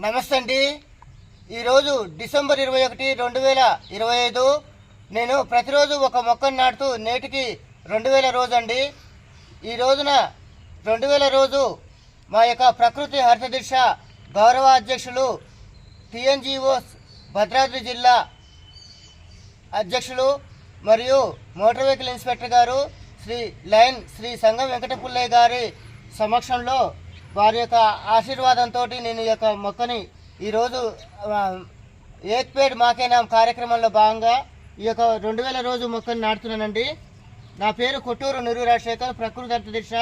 నమస్తే అండి. ఈరోజు డిసెంబర్ 21, 2025. నేను ప్రతిరోజు ఒక మొక్కను నాటుతూ నేటికి 2000 రోజు అండి. ఈ రోజున 2000 రోజు మా యొక్క ప్రకృతి హరిత దిశ గౌరవ అధ్యక్షులు టీఎన్జిఓస్ భద్రాద్రి జిల్లా అధ్యక్షులు మరియు మోటార్ వెహికల్ ఇన్స్పెక్టర్ గారు శ్రీ సంగం వెంకటపుల్లయ్య గారి సమక్షంలో వారి యొక్క ఆశీర్వాదంతో నేను ఈ యొక్క మొక్కని ఈరోజు ఏక్ పేడ్ మాకే నామ్ కార్యక్రమంలో భాగంగా ఈ యొక్క 2000 రోజు మొక్కని నాటుతున్నానండి. నా పేరు కొట్టూరు నిరు రాజశేఖర్, ప్రకృతి హరిత దిశ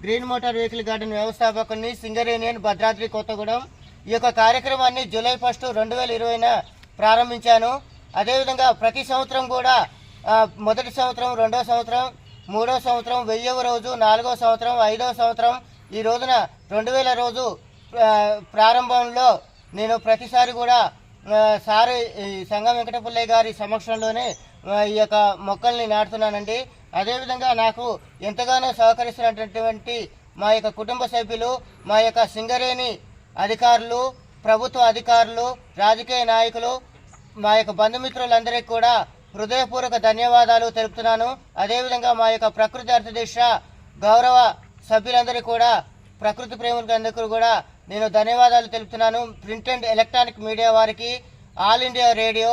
గ్రీన్ మోటార్ వెహికల్ గార్డెన్ వ్యవస్థాపకుని, సింగరేణియన్, భద్రాద్రి కొత్తగూడెం. ఈ యొక్క కార్యక్రమాన్ని జూలై 1, 2020 ప్రారంభించాను. అదేవిధంగా ప్రతి సంవత్సరం కూడా మొదటి సంవత్సరం, రెండో సంవత్సరం, మూడో సంవత్సరం, 1000వ రోజు, 4వ సంవత్సరం, 5వ సంవత్సరం, ఈ రోజున 2000 రోజు ప్రారంభంలో నేను ప్రతిసారి కూడా సంగం వెంకటపుల్లయ్య గారి సమక్షంలోనే ఈ యొక్క మొక్కల్ని నాటుతున్నానండి. అదేవిధంగా నాకు ఎంతగానో సహకరిస్తున్నటువంటి మా యొక్క కుటుంబ సభ్యులు, మా యొక్క సింగరేణి అధికారులు, ప్రభుత్వ అధికారులు, రాజకీయ నాయకులు, మా యొక్క బంధుమిత్రులందరికీ కూడా హృదయపూర్వక ధన్యవాదాలు తెలుపుతున్నాను. అదేవిధంగా మా యొక్క ప్రకృతి హరిత దిశ గౌరవ సభ్యులందరికీ కూడా, ప్రకృతి ప్రేమికులందరికీ కూడా నేను ధన్యవాదాలు తెలుపుతున్నాను. ప్రింట్ అండ్ ఎలక్ట్రానిక్ మీడియా వారికి, ఆల్ ఇండియా రేడియో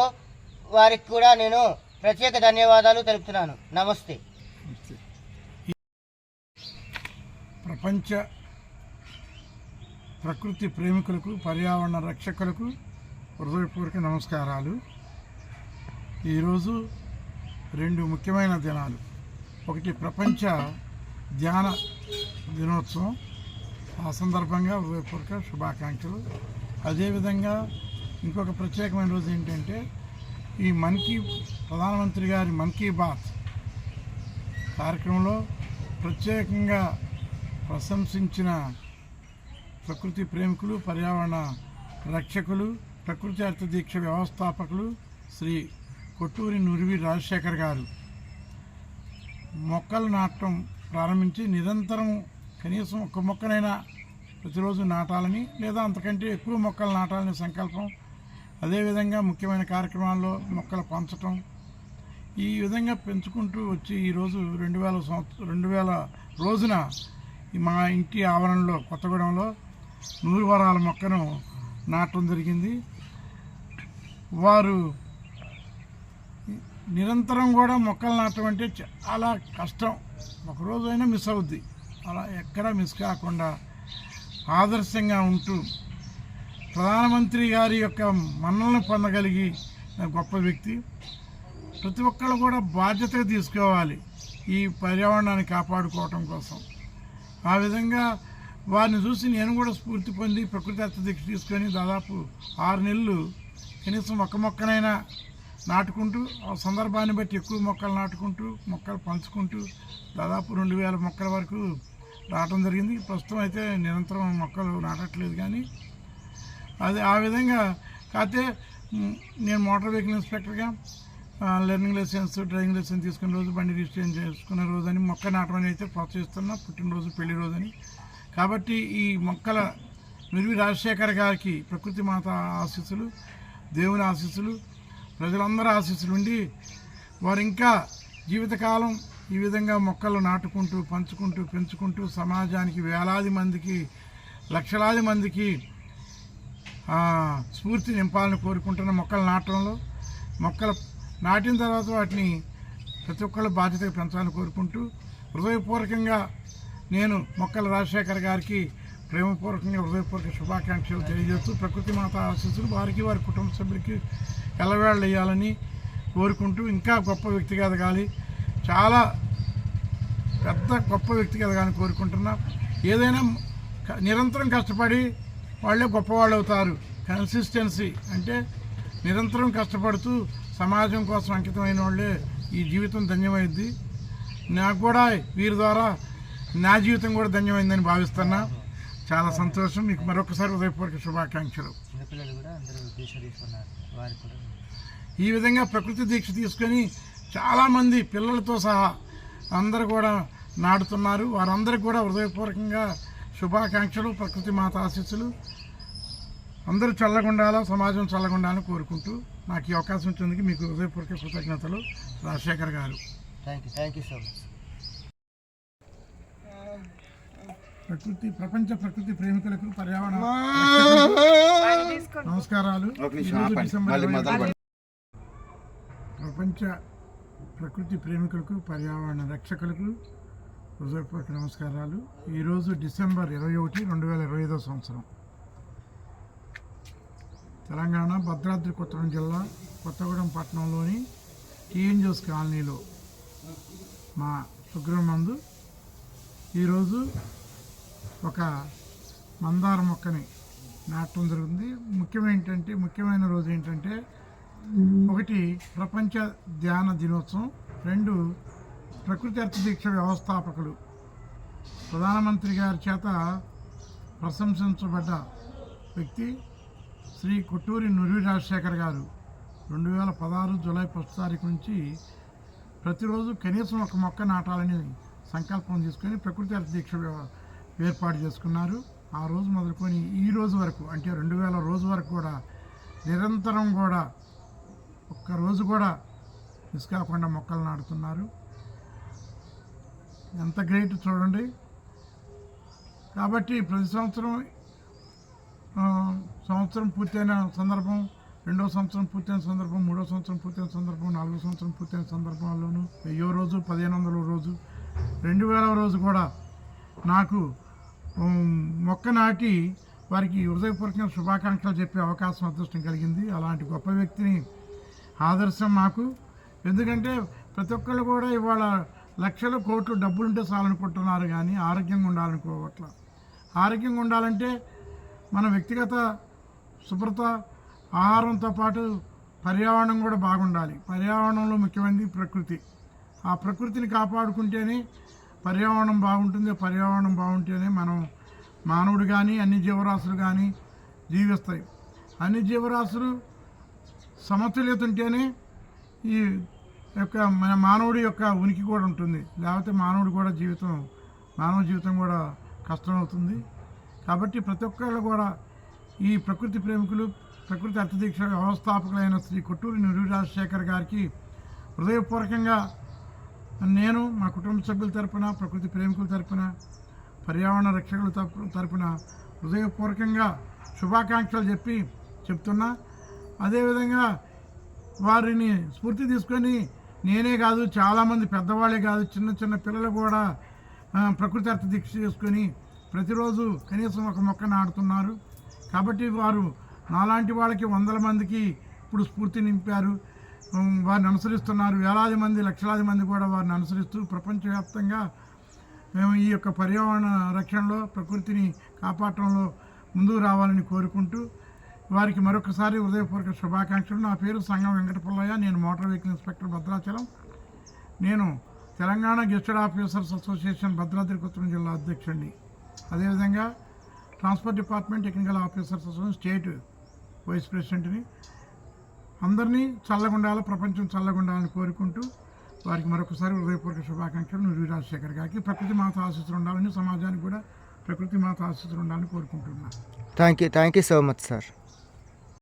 వారికి కూడా నేను ప్రత్యేక ధన్యవాదాలు తెలుపుతున్నాను. నమస్తే. ప్రపంచ ప్రకృతి ప్రేమికులకు, పర్యావరణ రక్షకులకు హృదయపూర్వక నమస్కారాలు. ఈరోజు 2 ముఖ్యమైన దినాలు. ఒకటి ప్రపంచ ధ్యాన దినోత్సవం, ఆ సందర్భంగా హృదయపూర్వక శుభాకాంక్షలు. అదేవిధంగా ఇంకొక ప్రత్యేకమైన రోజు ఏంటంటే ఈ ప్రధానమంత్రి గారి మన్ కీ బాత్ కార్యక్రమంలో ప్రత్యేకంగా ప్రశంసించిన ప్రకృతి ప్రేమికులు, పర్యావరణ రక్షకులు, ప్రకృతి హరిత దీక్ష వ్యవస్థాపకులు శ్రీ కొట్టూరి నురివి రాజశేఖర్ గారు మొక్కలు నాటడం ప్రారంభించి నిరంతరం కనీసం ఒక మొక్కనైనా ప్రతిరోజు నాటాలని, లేదా అంతకంటే ఎక్కువ మొక్కలు నాటాలని సంకల్పం. అదేవిధంగా ముఖ్యమైన కార్యక్రమాల్లో మొక్కలు పంచటం, ఈ విధంగా పెంచుకుంటూ వచ్చి ఈరోజు 2000 రోజున మా ఇంటి ఆవరణలో కొత్తగూడెంలో 100 వరాల మొక్కను నాటడం జరిగింది. వారు నిరంతరం కూడా మొక్కలు నాటడం అంటే చాలా కష్టం, ఒకరోజు అయినా మిస్ అవుద్ది. అలా ఎక్కడా మిస్ కాకుండా ఆదర్శంగా ఉంటూ ప్రధానమంత్రి గారి యొక్క మన్నలను పొందగలిగి గొప్ప వ్యక్తి. ప్రతి ఒక్కళ్ళు కూడా బాధ్యతగా తీసుకోవాలి ఈ పర్యావరణాన్ని కాపాడుకోవటం కోసం. ఆ విధంగా వారిని చూసి నేను కూడా స్ఫూర్తి పొంది ప్రకృతి హరిత దీక్ష తీసుకొని దాదాపు 6 నెలలు కనీసం ఒక మొక్కనైనా నాటుకుంటూ, ఆ సందర్భాన్ని బట్టి ఎక్కువ మొక్కలు నాటుకుంటూ, మొక్కలు పంచుకుంటూ దాదాపు 2000 మొక్కల వరకు నాటడం జరిగింది. ప్రస్తుతం అయితే నిరంతరం మొక్కలు నాటట్లేదు, కానీ అది ఆ విధంగా. కాకపోతే నేను మోటార్ వెహికల్ ఇన్స్పెక్టర్గా లెర్నింగ్ లైసెన్స్, డ్రైవింగ్ లైసెన్స్ తీసుకున్న రోజు, బండి రిజిస్ట్రేషన్ చేసుకున్న రోజు అని మొక్క నాటడం అని అయితే ప్రోత్సహిస్తున్నా, పుట్టినరోజు, పెళ్లి రోజు అని. కాబట్టి ఈ మొక్కల నురివి రాజశేఖర్ గారికి ప్రకృతి మాత ఆశీస్సులు, దేవుని ఆశీస్సులు, ప్రజలందరూ ఆశీస్సులు ఉండి వారు ఇంకా జీవితకాలం ఈ విధంగా మొక్కలు నాటుకుంటూ, పంచుకుంటూ, పెంచుకుంటూ సమాజానికి వేలాది మందికి, లక్షలాది మందికి స్ఫూర్తి నింపాలని కోరుకుంటున్న మొక్కలు నాటడంలో. మొక్కలు నాటిన తర్వాత వాటిని ప్రతి ఒక్కళ్ళు బాధ్యతగా పెంచాలని కోరుకుంటూ హృదయపూర్వకంగా నేను మొక్కల రాజశేఖర్ గారికి ప్రేమపూర్వకంగా హృదయపూర్వక శుభాకాంక్షలు తెలియజేస్తూ ప్రకృతి మాత ఆశీస్సులు వారికి, వారి కుటుంబ సభ్యులకి ఎల్లవేళ వేయాలని కోరుకుంటూ ఇంకా గొప్ప వ్యక్తిగా ఎదగాలి, చాలా పెద్ద గొప్ప వ్యక్తిగా ఎదగాలని కోరుకుంటున్నా. ఏదైనా నిరంతరం కష్టపడి వాళ్ళే గొప్పవాళ్ళు అవుతారు. కన్సిస్టెన్సీ అంటే నిరంతరం కష్టపడుతూ సమాజం కోసం అంకితమైన వాళ్ళే ఈ జీవితం ధన్యమైంది. నాకు కూడా వీరి ద్వారా నా జీవితం కూడా ధన్యమైందని భావిస్తున్నా. చాలా సంతోషం. మీకు మరొకసారి హృదయపూర్వక శుభాకాంక్షలు. ఈ విధంగా ప్రకృతి దీక్ష తీసుకొని చాలామంది పిల్లలతో సహా అందరూ కూడా నాటుతున్నారు. వారందరికీ కూడా హృదయపూర్వకంగా శుభాకాంక్షలు, ప్రకృతి మాత ఆశీస్సులు. అందరూ చల్లగుండాలా, సమాజం చల్లగుండాలని కోరుకుంటూ నాకు ఈ అవకాశం ఇచ్చేందుకు మీకు హృదయపూర్వక కృతజ్ఞతలు రాజశేఖర్ గారు. Thank you so much. ప్రపంచ ప్రకృతి ప్రేమికులకు, పర్యావరణ నమస్కారాలు. ఈరోజు డిసెంబర్ 21 ప్రపంచ ప్రకృతి ప్రేమికులకు, పర్యావరణ రక్షకులకు హృదయపూర్వక నమస్కారాలు. ఈరోజు డిసెంబర్ 21, 2025 సంవత్సరం. తెలంగాణ భద్రాద్రి కొత్తగూడెం జిల్లా కొత్తగూడెం పట్టణంలోని టీఎన్జిఓస్ కాలనీలో మా స్వగృహం నందు ఈరోజు ఒక మందార మొక్కని నాటడం జరుగుతుంది. ముఖ్యమైన రోజు ఏంటంటే 1 ప్రపంచ ధ్యాన దినోత్సవం, 2 ప్రకృతి అర్థ దీక్ష వ్యవస్థాపకులు ప్రధానమంత్రి గారి చేత ప్రశంసించబడ్డ వ్యక్తి శ్రీ కొట్టూరి నురి రాజశేఖర్ గారు 2016 జూలై 1 తారీఖు నుంచి ప్రతిరోజు కనీసం ఒక మొక్క నాటాలని సంకల్పం తీసుకొని ప్రకృతి అర్థ దీక్ష ఏర్పాటు చేసుకున్నారు. ఆ రోజు మొదలుకొని ఈ రోజు వరకు, అంటే 2000 రోజు వరకు కూడా నిరంతరం కూడా ఒక్క రోజు కూడా మిస్ కాకుండా మొక్కలు నాటుతున్నారు. ఎంత గ్రేట్ చూడండి. కాబట్టి ప్రతి సంవత్సరం పూర్తయిన సందర్భం, 2వ సంవత్సరం పూర్తయిన సందర్భం, 3వ సంవత్సరం పూర్తయిన సందర్భం, 4వ సంవత్సరం పూర్తయిన సందర్భాల్లోనూ 1000వ రోజు, 1500వ రోజు, 2000వ రోజు కూడా నాకు మొక్క నాటి వారికి హృదయపూర్వకంగా శుభాకాంక్షలు చెప్పే అవకాశం, అదృష్టం కలిగింది. అలాంటి గొప్ప వ్యక్తిని ఆదర్శం మాకు. ఎందుకంటే ప్రతి ఒక్కళ్ళు కూడా ఇవాళ లక్షల కోట్లు డబ్బులుంటే చాలనుకుంటున్నారు, కానీ ఆరోగ్యంగా ఉండాలనుకోవట్ల. ఆరోగ్యంగా ఉండాలంటే మన వ్యక్తిగత శుభ్రత, ఆహారంతో పాటు పర్యావరణం కూడా బాగుండాలి. పర్యావరణంలో ముఖ్యమైనది ప్రకృతి. ఆ ప్రకృతిని కాపాడుకుంటేనే పర్యావరణం బాగుంటుంది. పర్యావరణం బాగుంటేనే మనం మానవుడు కానీ అన్ని జీవరాశులు కానీ జీవిస్తాయి. అన్ని జీవరాశులు సమతుల్యత ఉంటేనే ఈ యొక్క మన మానవుడి యొక్క ఉనికి కూడా ఉంటుంది. లేకపోతే మానవ జీవితం కూడా కష్టమవుతుంది. కాబట్టి ప్రతి ఒక్కళ్ళు కూడా ఈ ప్రకృతి ప్రేమికులు, ప్రకృతి అర్థ దీక్ష వ్యవస్థాపకులైన శ్రీ కొట్టూరి నురి రాజశేఖర్ గారికి హృదయపూర్వకంగా నేను, మా కుటుంబ సభ్యుల తరపున, ప్రకృతి ప్రేమికుల తరపున, పర్యావరణ రక్షకుల తరపున హృదయపూర్వకంగా శుభాకాంక్షలు చెప్తున్నా. అదేవిధంగా వారిని స్ఫూర్తి తీసుకొని నేనే కాదు, చాలామంది పెద్దవాళ్ళే కాదు, చిన్న పిల్లలు కూడా ప్రకృతి అర్థ దీక్ష చేసుకొని ప్రతిరోజు కనీసం ఒక మొక్క నాటుతున్నారు. కాబట్టి వారు నాలాంటి వాళ్ళకి 100 మందికి ఇప్పుడు స్ఫూర్తి నింపారు. వారిని అనుసరిస్తున్నారు. వేలాది మంది, లక్షలాది మంది కూడా వారిని అనుసరిస్తూ ప్రపంచవ్యాప్తంగా మేము ఈ యొక్క పర్యావరణ రక్షణలో, ప్రకృతిని కాపాడటంలో ముందుకు రావాలని కోరుకుంటూ వారికి మరొకసారి హృదయపూర్వక శుభాకాంక్షలు. నా పేరు సంగం వెంకట పుల్లయ్య. నేను మోటార్ వెహికల్ ఇన్స్పెక్టర్ భద్రాచలం. నేను Telangana gazetted officers association Bhadradri Kothagudem జిల్లా అధ్యక్షుడిని. అదేవిధంగా transport department technical officers association state vice ప్రెసిడెంట్ని. అందరినీ చల్లగుండాలి, ప్రపంచం చల్లగుండాలని కోరుకుంటూ వారికి మరొకసారి హృదయపూర్వక శుభాకాంక్షలు నురి రాజశేఖర్ గారికి. ప్రకృతి మాత ఆశీస్సులు ఉండాలని, సమాజానికి కూడా ప్రకృతి మాత ఆశీస్సులు ఉండాలని కోరుకుంటున్నాను. Thank you so much sir.